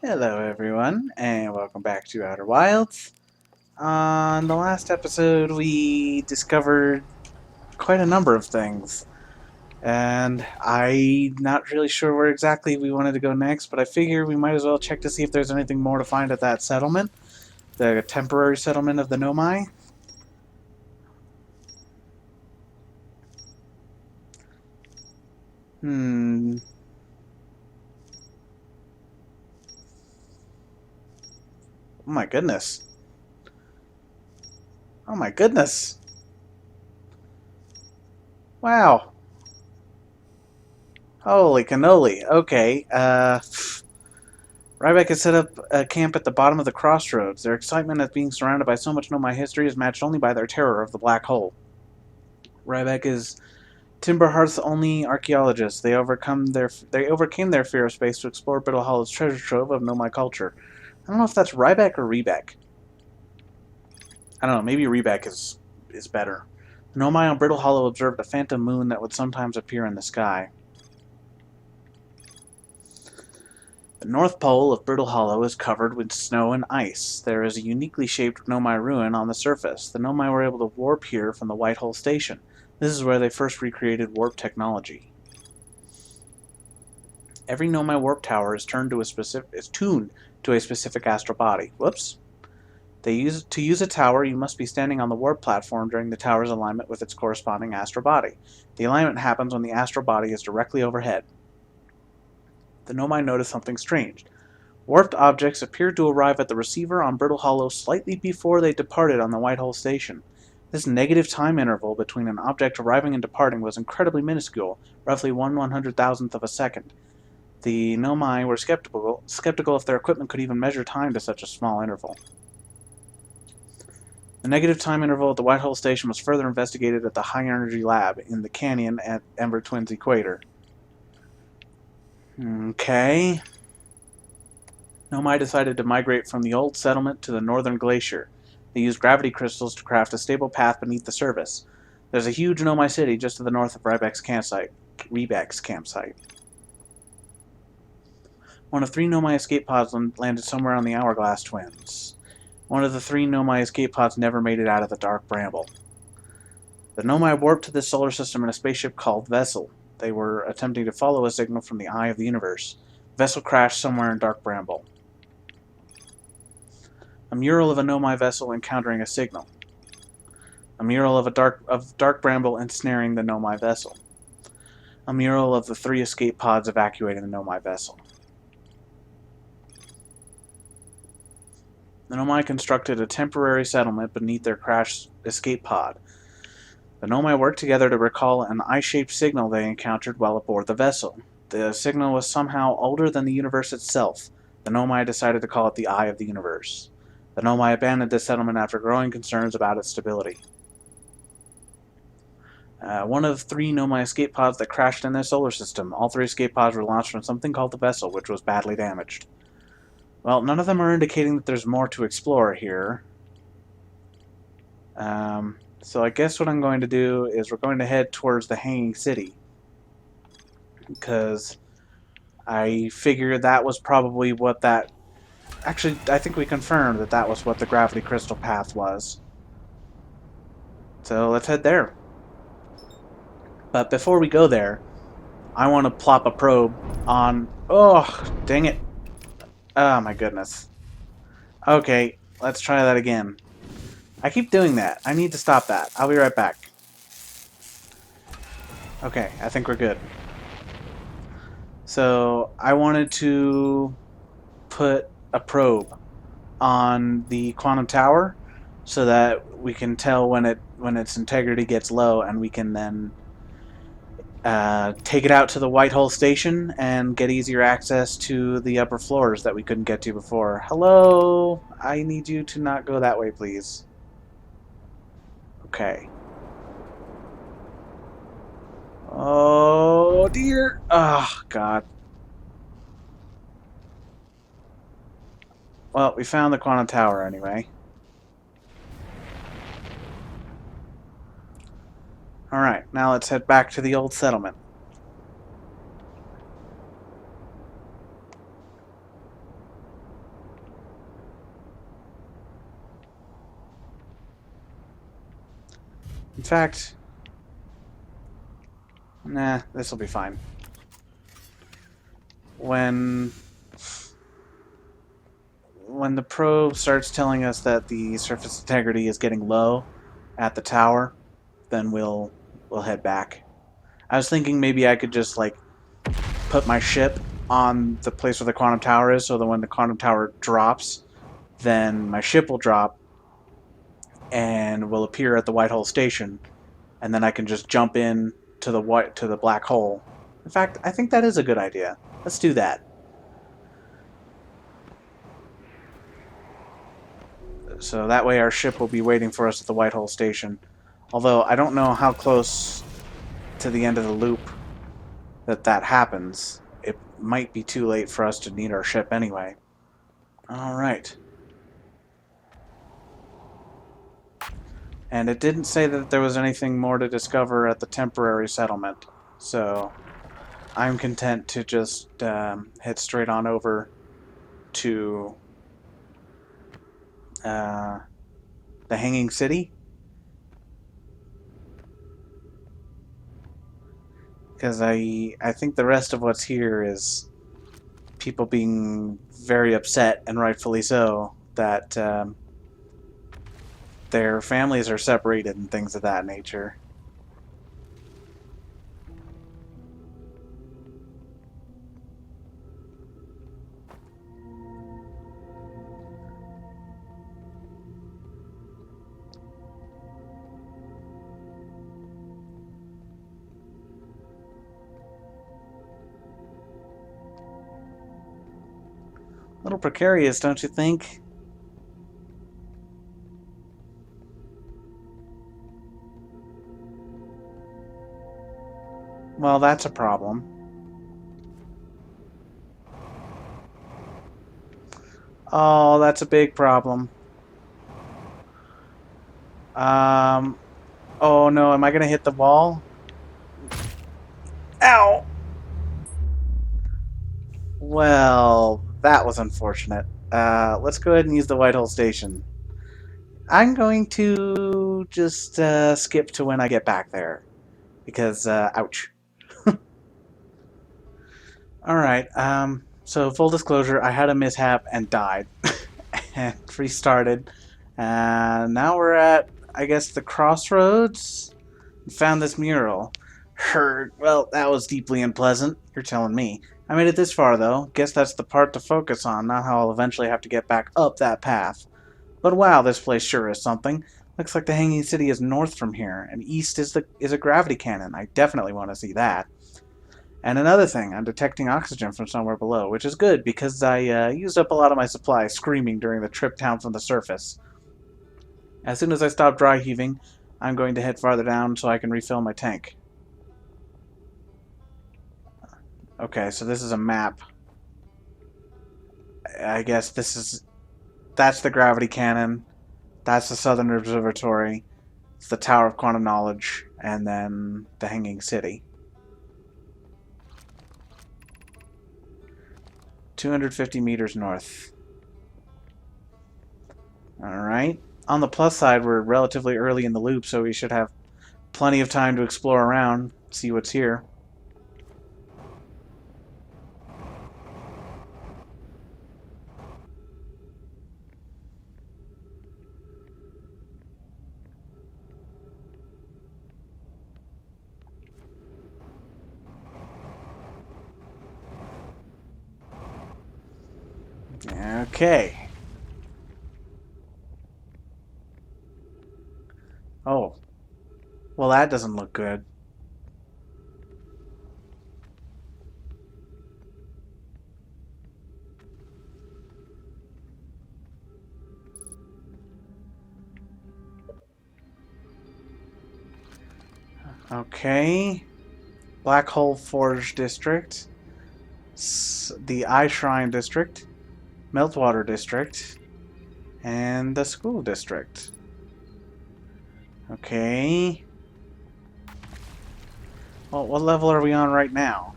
Hello everyone, and welcome back to Outer Wilds. On the last episode, we discovered quite a number of things, and I'm not really sure where exactly we wanted to go next, but I figure we might as well check to see if there's anything more to find at that settlement, the temporary settlement of the Nomai. Hmm. Oh my goodness. Oh my goodness. Wow. Holy cannoli. Okay, Ryback has set up a camp at the bottom of the crossroads. Their excitement at being surrounded by so much Nomai history is matched only by their terror of the black hole. Ryback is Timberhearth's only archaeologist. They overcame their fear of space to explore Brittle Hollow's treasure trove of Nomai culture. I don't know if that's Ryback or Reback. I don't know. Maybe Reback is better. Nomai on Brittle Hollow observed a phantom moon that would sometimes appear in the sky. The North Pole of Brittle Hollow is covered with snow and ice. There is a uniquely shaped Nomai ruin on the surface. The Nomai were able to warp here from the White Hole Station. This is where they first recreated warp technology. Every Nomai warp tower is tuned to a specific astral body. Whoops. To use a tower, you must be standing on the warp platform during the tower's alignment with its corresponding astral body. The alignment happens when the astral body is directly overhead. The Nomai notice something strange. Warped objects appeared to arrive at the receiver on Brittle Hollow slightly before they departed on the White Hole Station. This negative time interval between an object arriving and departing was incredibly minuscule, roughly 1/100,000th of a second. The Nomai were skeptical if their equipment could even measure time to such a small interval. The negative time interval at the White Hole Station was further investigated at the High Energy Lab in the canyon at Ember Twins Equator. Okay. Nomai decided to migrate from the old settlement to the northern glacier. They used gravity crystals to craft a stable path beneath the surface. There's a huge Nomai city just to the north of Rebeck's campsite. One of three Nomai escape pods landed somewhere on the Hourglass Twins. One of the three Nomai escape pods never made it out of the dark bramble. The Nomai warped to this solar system in a spaceship called Vessel. They were attempting to follow a signal from the eye of the universe. Vessel crashed somewhere in dark bramble. A mural of a Nomai vessel encountering a signal. A mural of dark bramble ensnaring the Nomai vessel. A mural of the three escape pods evacuating the Nomai vessel. The Nomai constructed a temporary settlement beneath their crashed escape pod. The Nomai worked together to recall an eye-shaped signal they encountered while aboard the vessel. The signal was somehow older than the universe itself. The Nomai decided to call it the Eye of the Universe. The Nomai abandoned this settlement after growing concerns about its stability. One of three Nomai escape pods that crashed in their solar system. All three escape pods were launched from something called the Vessel, which was badly damaged. Well, none of them are indicating that there's more to explore here. So I guess what I'm going to do is we're going to head towards the Hanging City. Because I figure that was probably what that... Actually, I think we confirmed that that was what the gravity crystal path was. So let's head there. But before we go there, I want to plop a probe on... Oh, dang it. Oh my goodness. Okay, let's try that again. I keep doing that. I need to stop that. I'll be right back. Okay, I think we're good. So, I wanted to put a probe on the quantum tower so that we can tell when its integrity gets low, and we can then take it out to the White Hole Station and get easier access to the upper floors that we couldn't get to before. Hello? I need you to not go that way, please. Okay. Oh, dear. Oh, God. Well, we found the quantum tower anyway. Alright, now let's head back to the old settlement. In fact, nah, this will be fine. When the probe starts telling us that the surface integrity is getting low at the tower, then we'll head back. I was thinking maybe I could just like put my ship on the place where the quantum tower is, so that when the quantum tower drops, then my ship will drop and will appear at the white hole station, and then I can just jump in to the black hole. In fact, I think that is a good idea. Let's do that. So that way our ship will be waiting for us at the white hole station. Although I don't know how close to the end of the loop that happens. It might be too late for us to need our ship anyway. Alright. And it didn't say that there was anything more to discover at the temporary settlement. So I'm content to just head straight on over to the Hanging City. Because I think the rest of what's here is people being very upset, and rightfully so, that their families are separated and things of that nature. A little precarious, don't you think? Well, that's a problem. Oh, that's a big problem. Oh no, am I gonna hit the wall? Ow! Well, that was unfortunate. Let's go ahead and use the White Hole Station. I'm going to just skip to when I get back there. Because, ouch. Alright, so full disclosure, I had a mishap and died. And restarted. And now we're at, I guess, the crossroads? Found this mural. Heard. Well, that was deeply unpleasant. You're telling me. I made it this far, though. Guess that's the part to focus on, not how I'll eventually have to get back up that path. But wow, this place sure is something. Looks like the Hanging City is north from here, and east is a gravity cannon. I definitely want to see that. And another thing, I'm detecting oxygen from somewhere below, which is good because I used up a lot of my supply screaming during the trip down from the surface. As soon as I stop dry heaving, I'm going to head farther down so I can refill my tank. Okay, so this is a map. I guess that's the gravity cannon, that's the Southern Observatory, it's the Tower of Quantum Knowledge, and then the Hanging City. 250 meters north. Alright. On the plus side, we're relatively early in the loop, so we should have plenty of time to explore around, see what's here. Okay. Oh. Well, that doesn't look good. Okay. Black Hole Forge District. The Eye Shrine District. Meltwater District. And the School District. Okay. Well, what level are we on right now?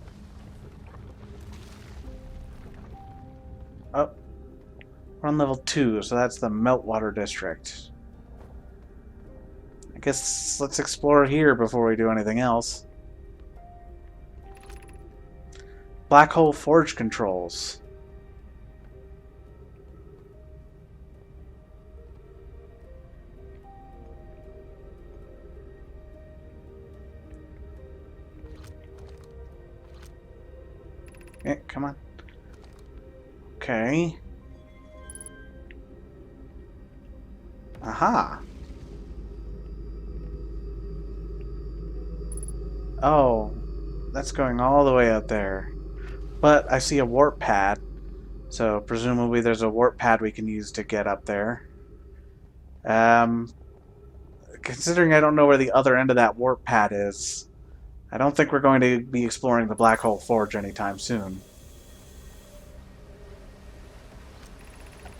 Oh. We're on level 2, so that's the Meltwater District. Guess let's explore here before we do anything else. Black hole forge controls. Yeah, come on. Okay. Aha. Oh, that's going all the way out there. But I see a warp pad, so presumably there's a warp pad we can use to get up there. Considering I don't know where the other end of that warp pad is, I don't think we're going to be exploring the Black Hole Forge anytime soon.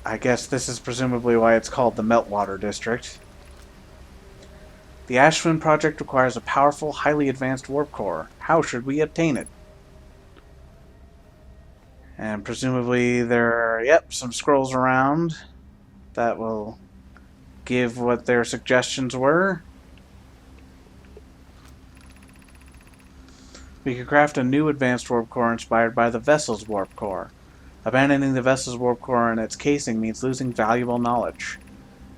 I guess this is presumably why it's called the Meltwater District. The Ashwin project requires a powerful, highly advanced warp core. How should we obtain it? And presumably there are, yep, some scrolls around that will give what their suggestions were. We could craft a new advanced warp core inspired by the vessel's warp core. Abandoning the vessel's warp core and its casing means losing valuable knowledge.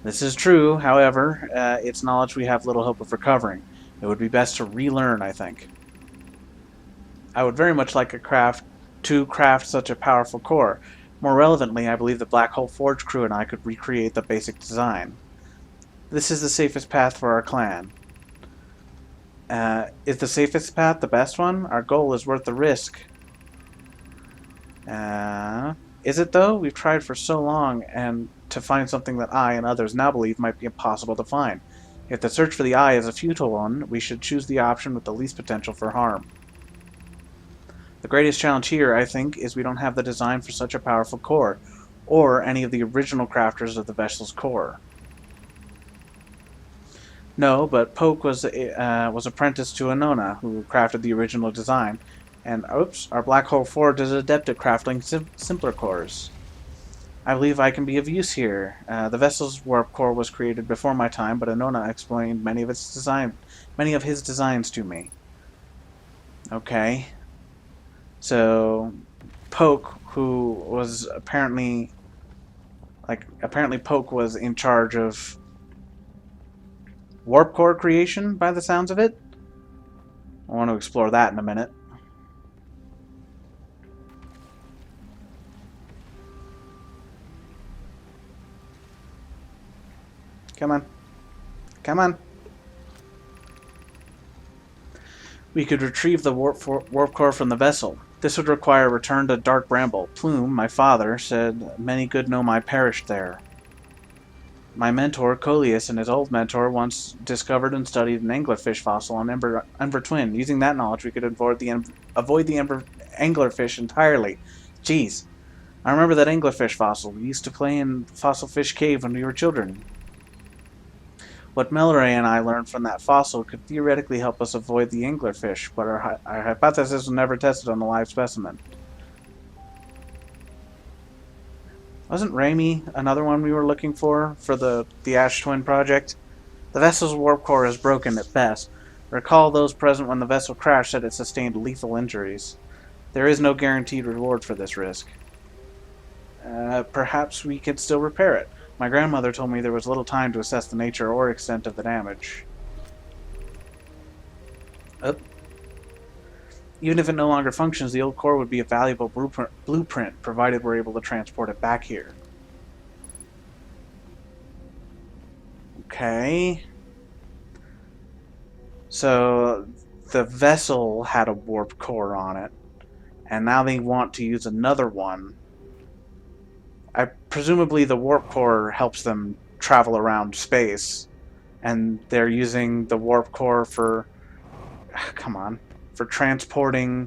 This is true, however, it's knowledge we have little hope of recovering. It would be best to relearn, I think. I would very much like to craft such a powerful core. More relevantly, I believe the Black Hole Forge crew and I could recreate the basic design. This is the safest path for our clan. Is the safest path the best one? Our goal is worth the risk. Is it though? We've tried for so long and to find something that I and others now believe might be impossible to find. If the search for the eye is a futile one, we should choose the option with the least potential for harm. The greatest challenge here, I think, is we don't have the design for such a powerful core, or any of the original crafters of the vessel's core. No, but Poke was apprenticed to Anona, who crafted the original design, and oops, our Black Hole Forge is adept at crafting simpler cores. I believe I can be of use here. The vessel's warp core was created before my time, but Anona explained many of his designs to me. Okay. So, Poke, who was apparently Poke was in charge of warp core creation, by the sounds of it. I want to explore that in a minute. Come on. Come on. We could retrieve the warp core from the vessel. This would require a return to Dark Bramble. Plume, my father, said many good Nomai perished there. My mentor, Coleus, and his old mentor once discovered and studied an anglerfish fossil on Ember Twin. Using that knowledge, we could avoid the anglerfish entirely. Jeez. I remember that anglerfish fossil. We used to play in Fossil Fish Cave when we were children. What Melray and I learned from that fossil could theoretically help us avoid the anglerfish, but our hypothesis was never tested on a live specimen. Wasn't Raimi another one we were looking for the Ash Twin project? The vessel's warp core is broken at best. Recall those present when the vessel crashed said it sustained lethal injuries. There is no guaranteed reward for this risk. Perhaps we could still repair it. My grandmother told me there was little time to assess the nature or extent of the damage. Even if it no longer functions, the old core would be a valuable blueprint, provided we're able to transport it back here. Okay. So, the vessel had a warp core on it, and now they want to use another one. Presumably the warp core helps them travel around space, and they're using the warp core for transporting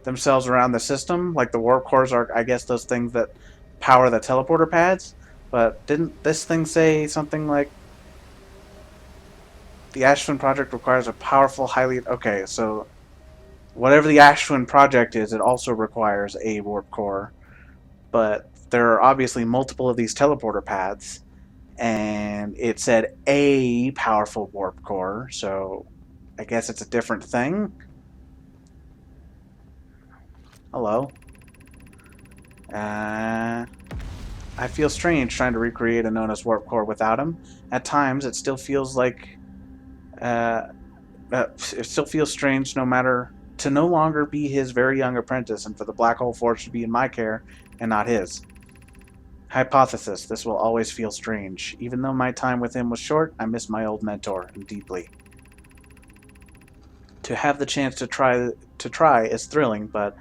themselves around the system. Like the warp cores are, I guess, those things that power the teleporter pads. But didn't this thing say something like the Ashwin project requires a powerful, highly... Okay, so whatever the Ashwin project is, it also requires a warp core. But there are obviously multiple of these teleporter pads, and it said a powerful warp core, so I guess it's a different thing. Hello. I feel strange trying to recreate a Nona's warp core without him. At times, it still feels like uh, it still feels strange, no matter to no longer be his very young apprentice, and for the black hole force to be in my care and not his. Hypothesis: this will always feel strange. Even though my time with him was short, I miss my old mentor and deeply. To have the chance to try is thrilling, but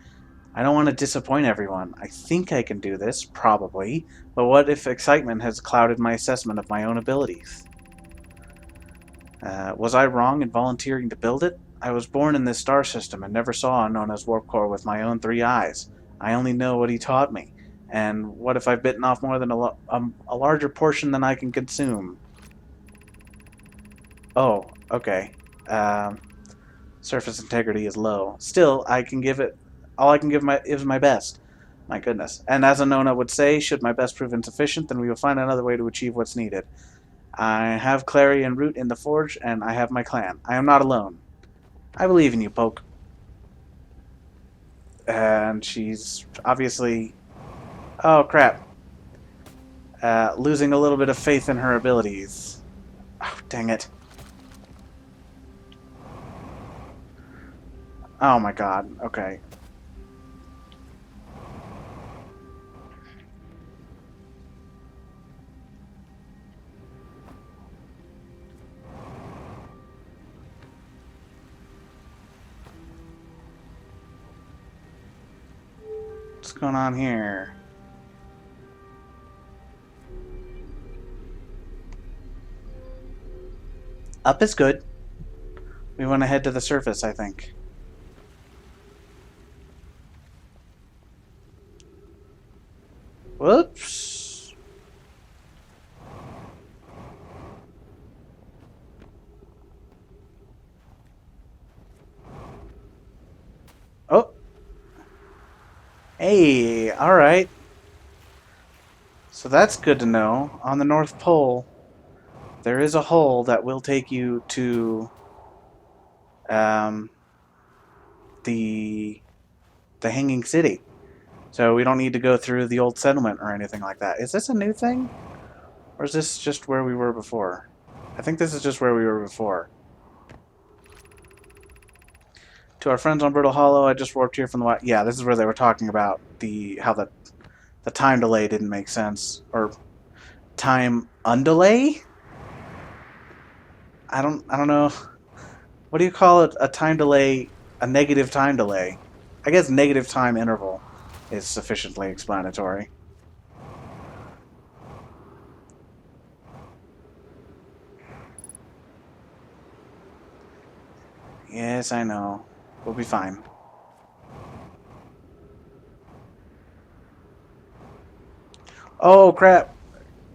I don't want to disappoint everyone. I think I can do this, probably, but what if excitement has clouded my assessment of my own abilities? Was I wrong in volunteering to build it? I was born in this star system and never saw Nona's warp core with my own 3 eyes. I only know what he taught me. And what if I've bitten off more than a larger portion than I can consume? Oh, okay. Surface integrity is low. Still, I can give it. All I can give is my best. My goodness. And as Anona would say, should my best prove insufficient, then we will find another way to achieve what's needed. I have Clary and Root in the Forge, and I have my clan. I am not alone. I believe in you, Poke. And she's obviously... Oh, crap. Losing a little bit of faith in her abilities. Oh, dang it. Oh my god. Okay. What's going on here? Up is good. We want to head to the surface, I think. Whoops. Oh. Hey, alright. So that's good to know. On the North Pole, there is a hole that will take you to um, the Hanging City. So we don't need to go through the old settlement or anything like that. Is this a new thing? Or is this just where we were before? I think this is just where we were before. To our friends on Brittle Hollow, I just warped here from the... Yeah, this is where they were talking about how the time delay didn't make sense. Or time undelay? I don't know. What do you call it? A time delay, a negative time delay. I guess negative time interval is sufficiently explanatory. Yes, I know. We'll be fine. Oh, crap.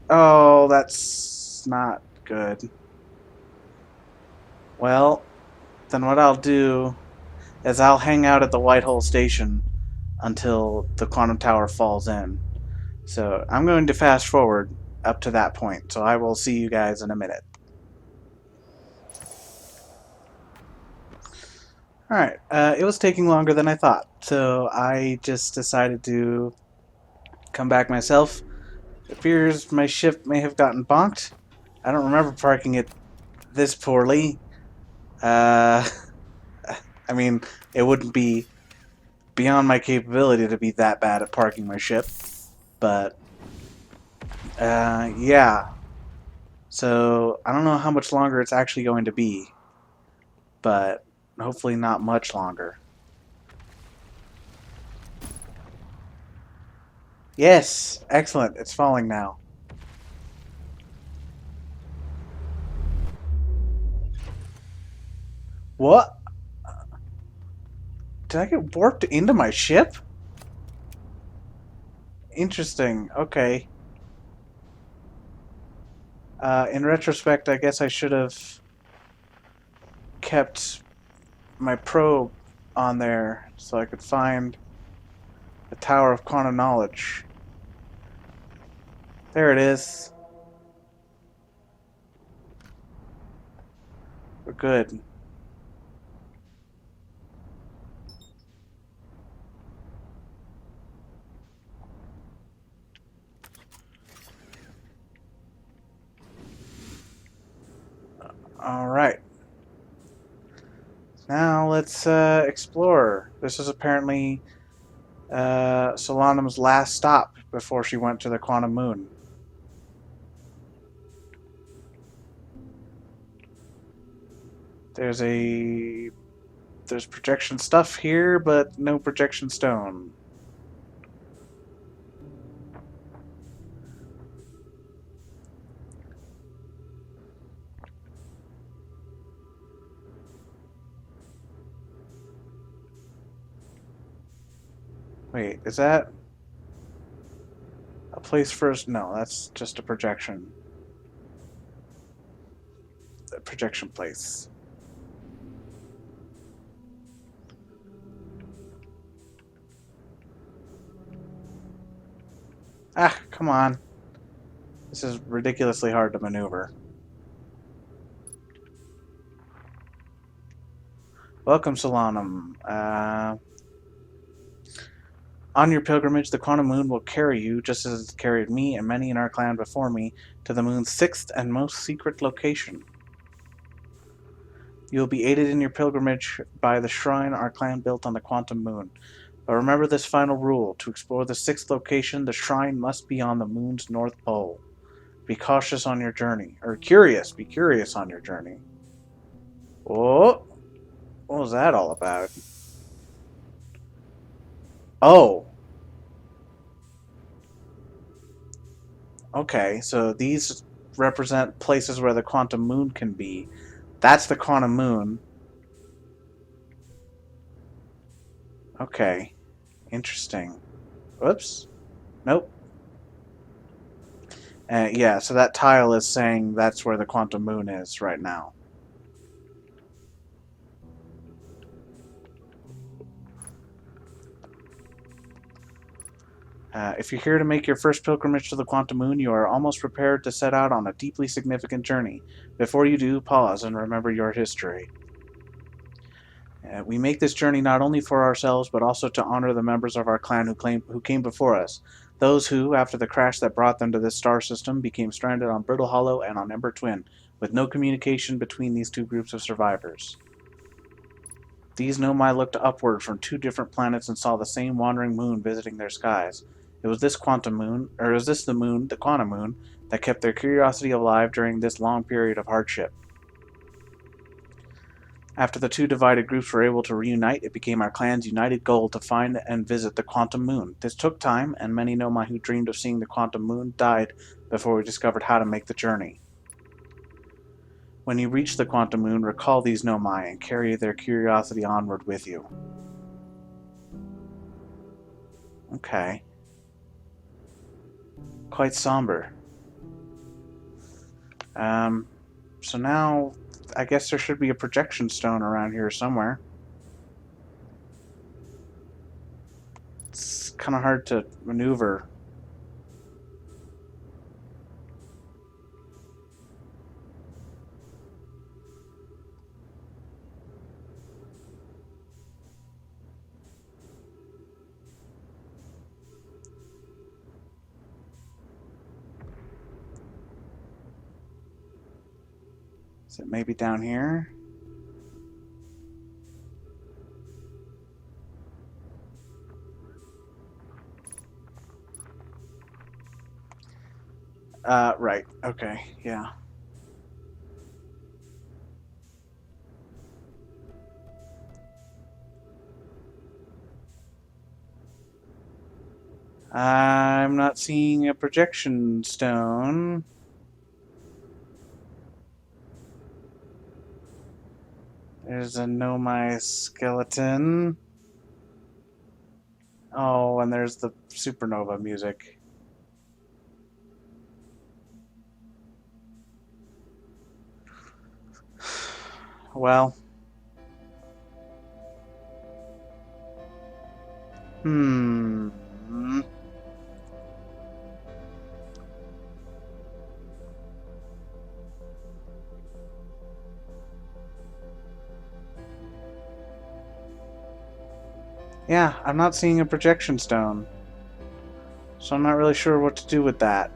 Oh, that's not good. Well, then what I'll do is I'll hang out at the White Hole Station until the quantum tower falls in. So I'm going to fast forward up to that point. So I will see you guys in a minute. Alright, it was taking longer than I thought, so I just decided to come back myself. It appears my ship may have gotten bonked. I don't remember parking it this poorly. I mean, it wouldn't be beyond my capability to be that bad at parking my ship, but yeah. So I don't know how much longer it's actually going to be, but hopefully not much longer. Yes, excellent. It's falling now. What? Did I get warped into my ship? Interesting. Okay. In retrospect, I guess I should have kept my probe on there so I could find the Tower of Quantum Knowledge. There it is. We're good. Alright. Now let's explore. This is apparently Solanum's last stop before she went to the Quantum Moon. There's projection stuff here, but no projection stone. Wait, is that a place for us? No, that's just a projection. A projection place. Ah, come on. This is ridiculously hard to maneuver. Welcome, Solanum. On your pilgrimage, the Quantum Moon will carry you, just as it carried me and many in our clan before me, to the moon's sixth and most secret location. You will be aided in your pilgrimage by the shrine our clan built on the Quantum Moon. But remember this final rule. To explore the sixth location, the shrine must be on the moon's north pole. Be cautious on your journey. Or curious. Be curious on your journey. Oh! What was that all about? Oh! Okay, so these represent places where the Quantum Moon can be. That's the Quantum Moon. Okay. Interesting. Whoops. Nope. Yeah, so that tile is saying that's where the Quantum Moon is right now. If you're here to make your first pilgrimage to the Quantum Moon, you are almost prepared to set out on a deeply significant journey. Before you do, pause and remember your history. We make this journey not only for ourselves, but also to honor the members of our clan who came before us. Those who, after the crash that brought them to this star system, became stranded on Brittle Hollow and on Ember Twin, with no communication between these two groups of survivors. These Nomai looked upward from two different planets and saw the same wandering moon visiting their skies. It was this quantum moon, or was this the moon, the quantum moon, that kept their curiosity alive during this long period of hardship. After the two divided groups were able to reunite, it became our clan's united goal to find and visit the quantum moon. This took time, and many Nomai who dreamed of seeing the quantum moon died before we discovered how to make the journey. When you reach the quantum moon, recall these Nomai and carry their curiosity onward with you. Okay. Quite somber. So now, I guess there should be a projection stone around here somewhere. It's kind of hard to maneuver. Is it maybe down here? Right. Okay, yeah. I'm not seeing a projection stone. There's a Nomai skeleton. Oh, and there's the supernova music. Well. Hmm. Yeah, I'm not seeing a projection stone. So I'm not really sure what to do with that.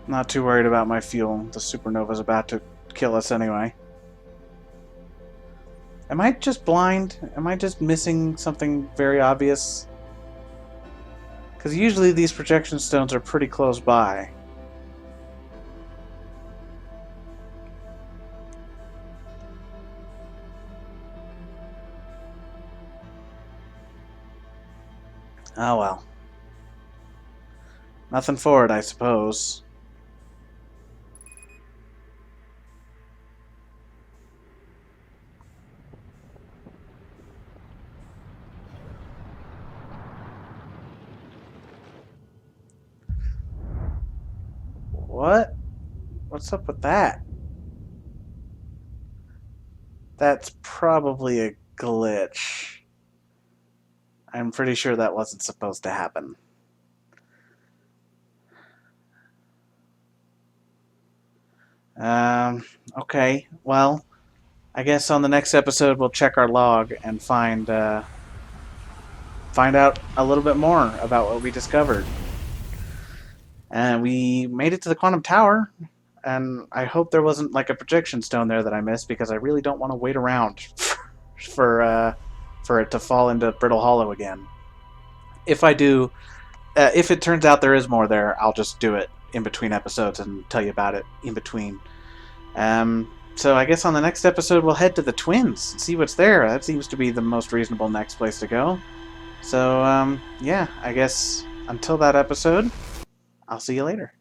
Not too worried about my fuel. The supernova's about to kill us anyway. Am I just blind? Am I just missing something very obvious? Because usually these projection stones are pretty close by. Oh well. Nothing for it, I suppose. What? What's up with that? That's probably a glitch. I'm pretty sure that wasn't supposed to happen. Okay. Well, I guess on the next episode we'll check our log and find out a little bit more about what we discovered. And we made it to the quantum tower, and I hope there wasn't like a projection stone there that I missed, because I really don't want to wait around for it to fall into Brittle Hollow again. If I do, if it turns out there is more there, I'll just do it in between episodes and tell you about it in between. So I guess on the next episode we'll head to the Twins and see what's there. That seems to be the most reasonable next place to go. So yeah, I guess until that episode, I'll see you later.